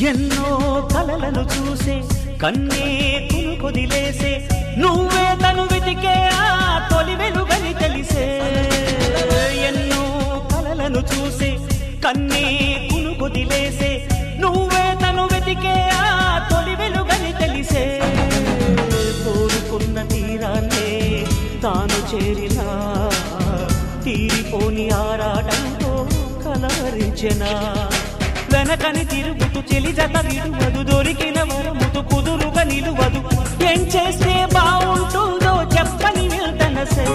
ఎన్నో కలలను చూసే కన్నే కొదిలేసే నువ్వే తను వెతికే ఆ తొలి వెలుగని తెలిసే ఎన్నో కలలను చూసే కన్నే కొదిలేసే నువ్వే తను వెతికే ఆ తొలి వెలుగని తెలిసే కోరుకున్న తీరాన్నే తాను చేరినా తీరిపోని ఆరాటంతో కలవరించెనా వెనకని తిరుగుతూ చెలి జత విడువదు దొరికిన వరముతు కుదురుగా నిలువదు ఏం చేస్తే బాగుంటుందో చెప్పని వెళ్తనసే